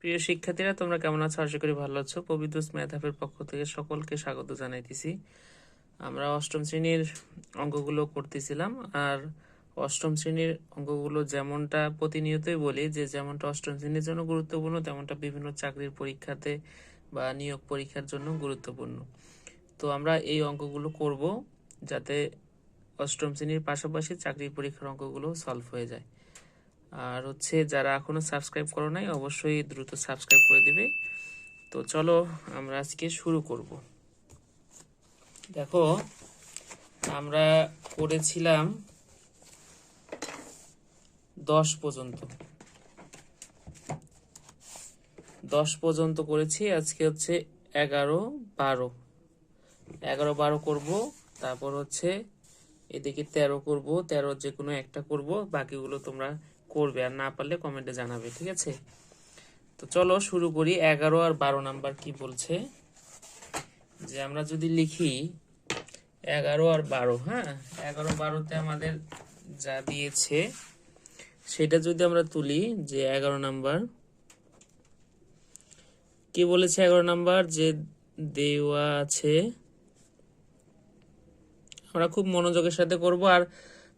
প্রিয় শিক্ষার্থীরা, তোমরা কেমন আছো? আশা করি ভালো আছো। পবিত্রস ম্যাথ হাবের পক্ষ থেকে সকলকে স্বাগত জানাইতেছি। আমরা অষ্টম শ্রেণীর অঙ্কগুলো করতেছিলাম। আর অষ্টম শ্রেণীর অঙ্কগুলো যেমনটা প্রতিনিয়তই বলি যে যেমনটা অষ্টম শ্রেণীর জন্য গুরুত্বপূর্ণ, তেমনটা বিভিন্ন চাকরির পরীক্ষাতে বা নিয়োগ পরীক্ষার জন্য গুরুত্বপূর্ণ। তো আমরা এই অঙ্কগুলো করব যাতে অষ্টম শ্রেণীর পাশাপাশি চাকরির পরীক্ষার অঙ্কগুলো সলভ হয়ে যায়। আর যারা এখনো সাবস্ক্রাইব করো নাই, অবশ্যই দ্রুত সাবস্ক্রাইব করে দিবে। তো চলো আমরা আজকে শুরু করব। দেখো, আমরা করেছিলাম 10 পর্যন্ত। 10 পর্যন্ত করেছি। আজকে 11, 12। 11, 12 করব। তারপর এদিকে 13 করব। 13 যে কোনো একটা করব, বাকিগুলো তোমরা করবে, আর না পারলে কমেন্টে জানাবে, ঠিক আছে? তো চলো শুরু করি। 11 আর 12 নাম্বার কি বলছে, যে আমরা যদি লিখি 11 আর 12, হ্যাঁ, 11, 12তে আমাদের যা দিয়েছে সেটা যদি আমরা তুলি, যে 11 নাম্বার কি বলেছে, 11 নাম্বার যে দেওয়া আছে, আমরা খুব মনোযোগের সাথে করব। আর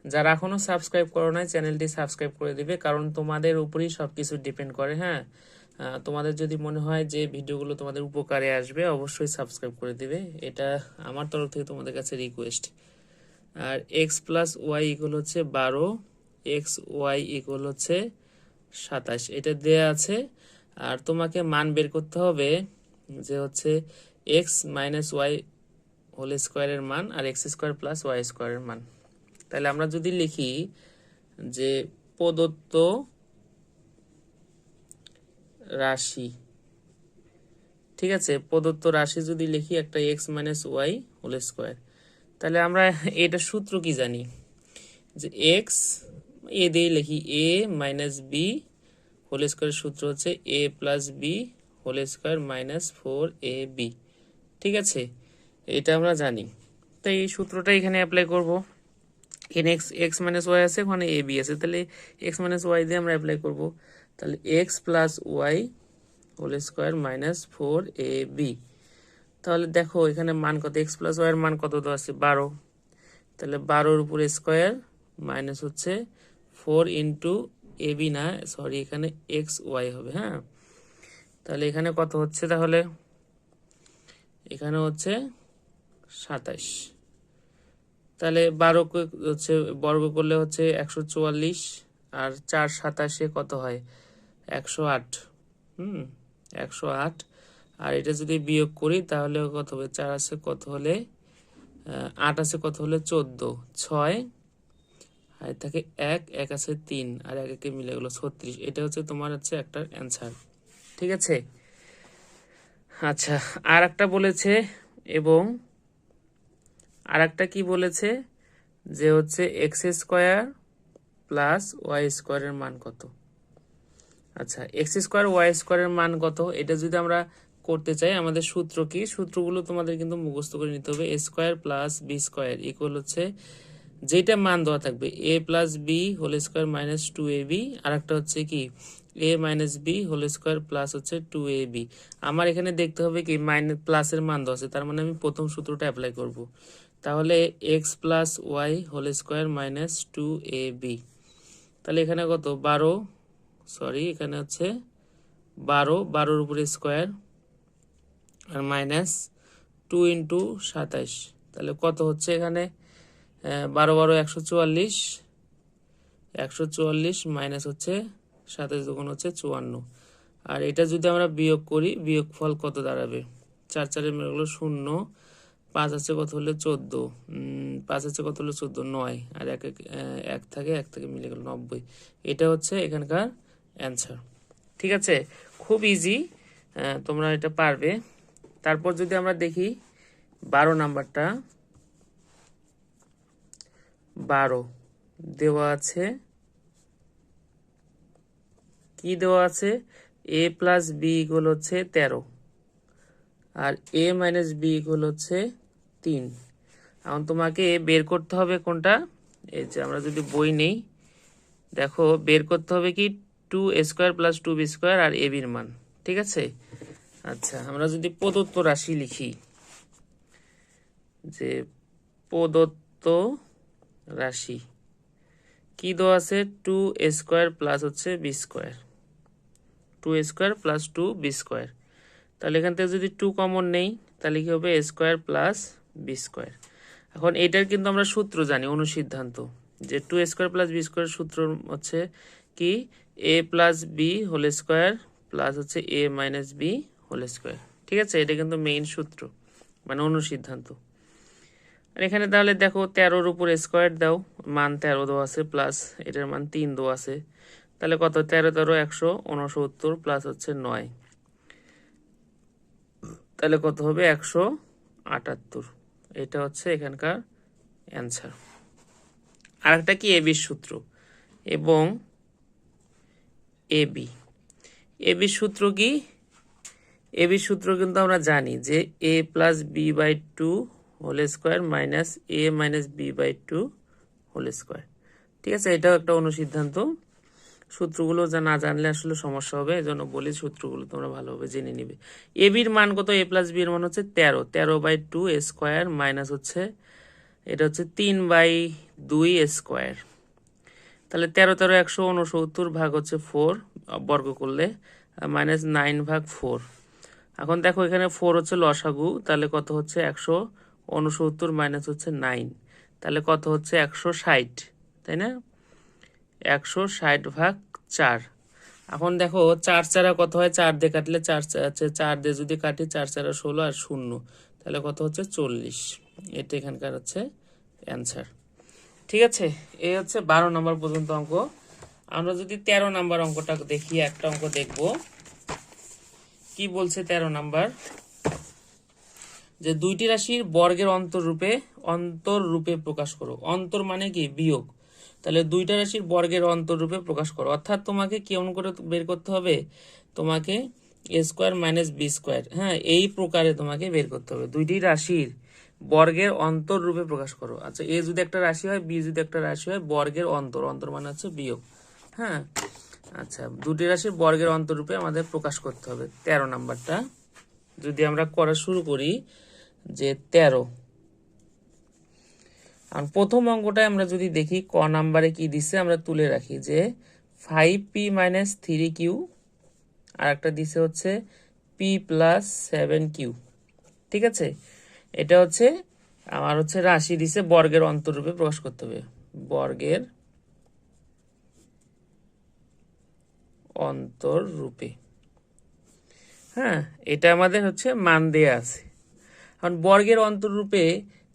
যারা এখনো সাবস্ক্রাইব করো নাই, চ্যানেলটি সাবস্ক্রাইব করে দিবে, কারণ তোমাদের উপরেই সবকিছু ডিপেন্ড করে। হ্যাঁ, তোমাদের যদি মনে হয় যে ভিডিওগুলো তোমাদের উপকারে আসবে, অবশ্যই সাবস্ক্রাইব করে দিবে। এটা আমার তরফ থেকে তোমাদের কাছে রিকোয়েস্ট। আর X plus Y equal 12, X Y equal 27, এটা দেয়া আছে। আর তোমাকে মান বের করতে হবে যে এক্স মাইনাস ওয়াই হোল স্কোয়ারের মান আর এক্স স্কোয়ার প্লাস ওয়াই স্কোয়ারের মান। তাহলে আমরা যদি লিখি যে প্রদত্ত রাশি, ঠিক আছে, প্রদত্ত রাশি যদি লিখি একটা X minus Y whole square, তাহলে আমরা এটা সূত্র কি জানি, যে এক্স এ দিয়ে লিখি এ মাইনাস বি হোল স্কোয়ারের সূত্র A plus B whole square minus 4ab, ঠিক আছে? এটা আমরা জানি। তাই এই সূত্রটা এখানে অ্যাপ্লাই করব। এখানে এক্স মাইনাস ওয়াই আছে, ওখানে এ বি আছে, তাহলে এক্স মাইনাস ওয়াই দিয়ে আমরা অ্যাপ্লাই করব। তাহলে X plus Y whole square minus 4ab। তাহলে দেখো এখানে মান কত, এক্স প্লাস ওয়াই এর মান কত দেওয়া আছে, 12। তাহলে 12-র উপর square minus 4 into A B, না সরি, এখানে এক্স ওয়াই হবে। হ্যাঁ, তাহলে এখানে কত হচ্ছে, তাহলে এখানে 27। তাহলে 12 বর্গ করলে 144, আর 4 27 কত হয়, 108। 108। আর এটা যদি বিয়োগ করি তাহলে কত হবে, 4 আছে কত হলে 8 আছে কত হলে 14, 6 আর থাকে 1 আছে 3, আর 1 একে মিলে গেল 36। এটা তোমার একটা অ্যান্সার, ঠিক আছে? আচ্ছা, আর একটা বলেছে, এবং আর একটা কি বলেছে, যে এক্স স্কোয়ার প্লাস ওয়াই স্কোয়ারের মান কত। আচ্ছা, এক্স স্কোয়ার ওয়াই স্কোয়ারের মান কত, এটা যদি আমরা করতে চাই, আমাদের সূত্র কি, সূত্রগুলো তোমাদের কিন্তু মুখস্থ করে নিতে হবে। A square plus B square equal যেটা মান দেওয়া থাকবে, A plus B whole square minus 2ab, আর একটা কি, A minus B whole square plus 2ab। আমার এখানে দেখতে হবে কি মাইনাস প্লাসের মান দেওয়া আছে, তার মানে আমি প্রথম সূত্রটা অ্যাপ্লাই করব। তাহলে X plus Y whole square minus 2ab। তাহলে এখানে কত, 12, সরি এখানে 12, 12-র উপরে স্কোয়ার আর মাইনাস 2 ইন্টু 27। তাহলে কত হচ্ছে এখানে, 12, 12 144, 144 মাইনাস 27 দুগুণ 54। আর এটা যদি আমরা বিয়োগ করি, বিয়োগ ফল কত দাঁড়াবে, 4 4 মিলে গেল 0, 5 আছে কত হলে 14, 5 আছে কত হলে 14, 9, আর 1 থাকে 1 থেকে মিলে গেল 90। এটা এখানকার অ্যান্সার, ঠিক আছে? খুব ইজি, তোমরা এটা পারবে। তারপর যদি আমরা দেখি 12 নাম্বারটা, 12 দেওয়া আছে, কি দেওয়া আছে, এ প্লাস বি ইকুয়াল 13, আর এ মাইনাস বি ইকুয়াল 3। এখন তোমাকে বের করতে হবে কোনটা, এই যে আমরা যদি বই নেই, দেখো বের করতে হবে কি 2a square plus 2b square আর এ বির মান, ঠিক আছে। আচ্ছা, আমরা যদি প্রদত্ত রাশি লিখি, যে প্রদত্ত রাশি কি দেওয়া আছে, 2a² প্লাস হচ্ছে b², 2a² প্লাস 2b²। তাহলে এখান থেকে যদি 2 কমন নেই তাহলে কি হবে, a² প্লাস b²। এখন এটার কিন্তু আমরা সূত্র জানি, অনুসিদ্ধান্ত, যে 2a² প্লাস b² সূত্র হচ্ছে কি, a plus B whole square plus হচ্ছে a minus B whole square. ঠিক আছে, এটা কিন্তু মেইন সূত্র, মানে অনুসিদ্ধান্ত। আর এখানে তাহলে দেখো 13-র উপর স্কোয়ার দাও, মান 13 দেওয়া আছে, প্লাস এটার মান 3 দেওয়া আছে, তাহলে কত, 13 169 প্লাস হচ্ছে 9, তাহলে কত হবে 178। এটা হচ্ছে এখানকার অ্যান্সার। আর একটা কি, এবির সূত্র, এবং এবির সূত্র কি, এবির সূত্র কিন্তু আমরা জানি যে a plus B by 2 whole square minus a minus B by 2 whole square. ঠিক আছে, এটাও একটা অনুসিদ্ধান্ত। সূত্রগুলো না জানলে আসলে সমস্যা হবে, এই জন্য বলি সূত্রগুলো তোমরা ভালোভাবে জেনে নিবে। এ বির মান কত, a প্লাস বি এর মান হচ্ছে 13/2 স্কোয়ার মাইনাস হচ্ছে, এটা হচ্ছে 3/2 স্কোয়ার। তাহলে 13 169 ভাগ হচ্ছে 4 বর্গ করলে, মাইনাস 9/4। এখন দেখো এখানে 4 হচ্ছে লসাগু, তাহলে কত হচ্ছে 169 মাইনাস হচ্ছে 9, তাহলে কত হচ্ছে 160, তাই না, 160/4। এখন দেখো 4 4 কত হয়, 4 দিয়ে কাটলে 4 4 দিয়ে যদি কাটি, 4 4 16 আর 0, তাহলে কত হচ্ছে 40। এটা এখানকার হচ্ছে অ্যান্সার। ঠিক আছে, এই হচ্ছে 12 নম্বর পর্যন্ত অঙ্ক। আমরা যদি 13 নম্বর অঙ্কটা দেখি, একটা অঙ্ক দেখব, কি বলছে 13 নাম্বার, যে দুইটি রাশির বর্গের অন্তররূপে প্রকাশ করো। অন্তর মানে কি, বিয়োগ, তাহলে দুইটা রাশির বর্গের অন্তররূপে প্রকাশ করো, অর্থাৎ তোমাকে কেমন করে বের করতে হবে, তোমাকে a² মাইনাস b², হ্যাঁ, এই প্রকারে তোমাকে বের করতে হবে। দুইটি রাশির বর্গের অন্তররূপে প্রকাশ করো। আচ্ছা, এ যদি একটা রাশি হয়, বি যদি একটা রাশি হয়, বর্গের অন্তর মানে হচ্ছে বিয়োগ, হ্যাঁ। আচ্ছা, দুটি রাশির বর্গের অন্তররূপে আমাদের প্রকাশ করতে হবে। 13 নাম্বারটা যদি আমরা করা শুরু করি, যে 13, আর প্রথম অঙ্কটায় আমরা যদি দেখি, ক নাম্বারে কি দিচ্ছে আমরা তুলে রাখি, যে 5p মাইনাস 3q, আর একটা দিছে হচ্ছে p প্লাস 7q। ঠিক আছে, এটা হচ্ছে আমার হচ্ছে রাশি দিছে, বর্গের অন্তররূপে প্রকাশ করতে হবে, বর্গের অন্তররূপে, হ্যাঁ, এটা আমাদের হচ্ছে মান দেয়া আছে। এখন বর্গের অন্তররূপে,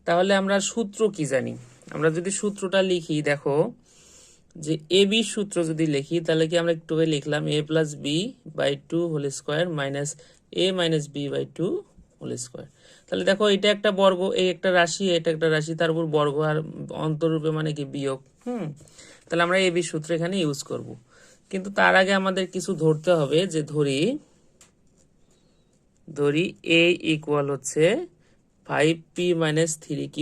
তাহলে আমরা সূত্র কি জানি, আমরা যদি সূত্রটা লিখি, দেখো যে এ বি সূত্র যদি লিখি, তাহলে কি আমরা একটু লিখলাম, a plus B by 2 whole square minus a minus B by 2 whole square. তাহলে দেখো এটা একটা বর্গ, এই একটা রাশি, এটা একটা রাশি, তার উপর বর্গ, আর অন্তররূপে মানে কি, বিয়োগ। তাহলে আমরা এ বি সূত্র এখানে ইউজ করব, কিন্তু তার আগে আমাদের কিছু ধরতে হবে, যে ধরি a ইকুয়াল হচ্ছে 5p মাইনাস 3q,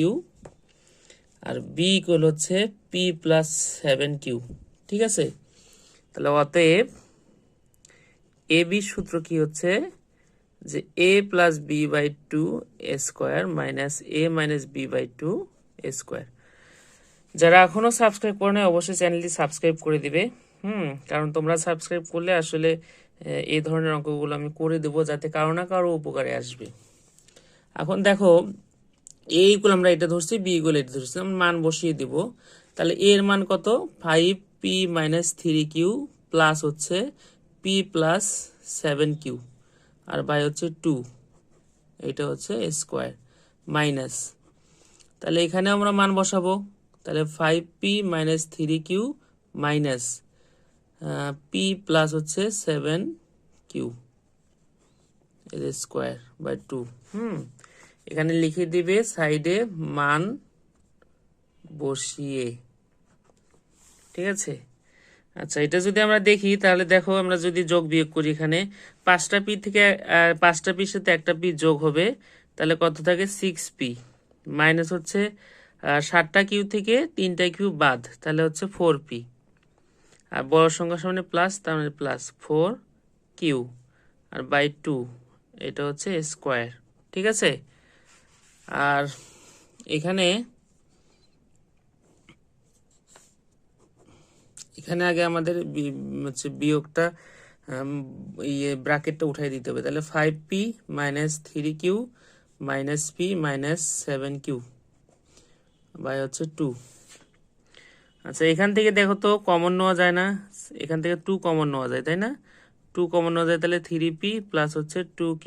আর b ইকুয়াল হচ্ছে p প্লাস 7q। ঠিক আছে, তাহলে অতএব এ বি সূত্র কি হচ্ছে, যে a plus B by 2 square minus a minus B by 2 square. যারা এখনো সাবস্ক্রাইব করে নাই, অবশ্যই চ্যানেলটি সাবস্ক্রাইব করে দিবে, কারণ তোমরা সাবস্ক্রাইব করলে আসলে এই ধরনের অঙ্কগুলো আমি করে দেবো, যাতে কারো না কারো উপকারে আসবে। এখন দেখো, এ ইকুয়াল আমরা এটা ধরছি, বি ইকুয়াল এটা ধরছি, আমরা মান বসিয়ে দেব। তাহলে এ এর মান কত, 5p মাইনাস 3q প্লাস হচ্ছে p প্লাস 7q, আর বাই হচ্ছে 2, এটা হচ্ছে স্কোয়ার মাইনাস, তাহলে এখানে আমরা মান বসাবো। তাহলে 5p minus 3q minus p plus হচ্ছে 7q এর স্কোয়ার বাই 2। এখানে লিখে দিবে সাইডে মান বসিয়ে। ঠিক আছে, আচ্ছা, এটা যদি আমরা দেখি, তাহলে দেখো আমরা যদি যোগ বিয়োগ করি, এখানে 5টা পি থেকে 5টা পির সাথে একটা পি যোগ হবে, তাহলে কত থাকে 6p, মাইনাস হচ্ছে 7টা কিউ থেকে 3টা কিউ বাদ, তাহলে হচ্ছে 4p, আর বড় সংখ্যার সামনে প্লাস, তার মানে প্লাস 4q, আর বাই 2 এটা হচ্ছে স্কোয়ার। ঠিক আছে, আর এখানে এখানে আগে আমাদের হচ্ছে বিয়োগটা ইয়ে ব্র্যাকেটটা উঠাই দিতে হবে। তাহলে 5p minus 3q minus p minus 7q by হচ্ছে 2। আচ্ছা, এখান থেকে দেখো তো কমন নেওয়া যায় না? এখান থেকে 2 কমন নেওয়া যায়, তাই না? 2 কমন নেওয়া যায়, তাহলে 3p প্লাস হচ্ছে 2q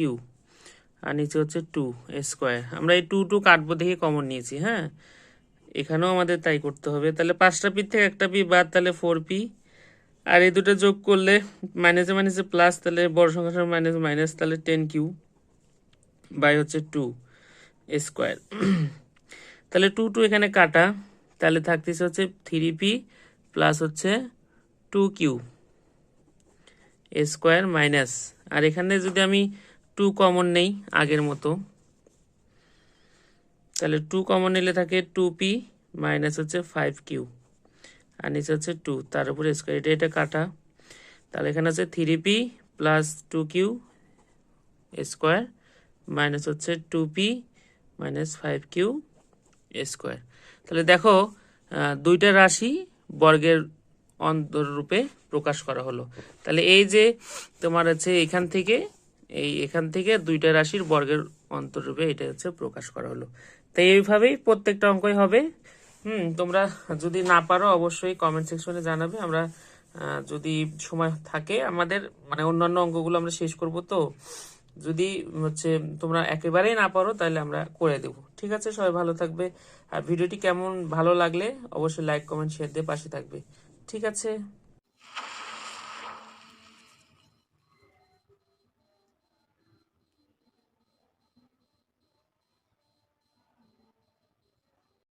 আর নিচে হচ্ছে 2 স্কোয়ার। আমরা এই 2 কাটবো দেখে কমন নিয়েছি। হ্যাঁ, এখানেও আমাদের তাই করতে হবে। তাহলে 5টা পি থেকে একটা পি বাদ, তাহলে 4p। আর এই দুটো যোগ করলে মাইনাসে মাইনাসে প্লাস, তাহলে বড় সংখ্যার মাইনাস মাইনাস, তাহলে 10q বাই হচ্ছে 2 স্কোয়ার। তাহলে 2 এখানে কাটা, তাহলে থাকতেছে হচ্ছে 3p প্লাস হচ্ছে 2q স্কোয়ার মাইনাস, আর এখানে যদি আমি 2 কমন নেই আগের মতো, তাহলে 2 কমন নিলে থাকে 2p মাইনাস হচ্ছে 5q আর নিচে হচ্ছে 2 তার উপরে স্কোয়ার। এটা কাটা, তাহলে এখানে হচ্ছে 3p plus 2q square minus হচ্ছে 2p মাইনাস 5q স্কোয়ার। তাহলে দেখো দুইটা রাশি বর্গের অন্তররূপে প্রকাশ করা হলো। তাহলে এই যে তোমার হচ্ছে এখান থেকে দুইটা রাশির বর্গের অন্তররূপে এটা হচ্ছে প্রকাশ করা হলো। তাই এইভাবেই প্রত্যেকটা অঙ্কই হবে। তোমরা যদি না পারো অবশ্যই কমেন্ট সেকশনে জানাবে। আমরা যদি সময় থাকে আমাদের মানে অন্যান্য অঙ্কগুলো আমরা শেষ করব, তো যদি হচ্ছে তোমরা একেবারেই না পারো তাহলে আমরা করে দেব। ঠিক আছে, সবাই ভালো থাকবে। আর ভিডিওটি কেমন ভালো লাগলে অবশ্যই লাইক কমেন্ট শেয়ার দিয়ে পাশে থাকবে। ঠিক আছে।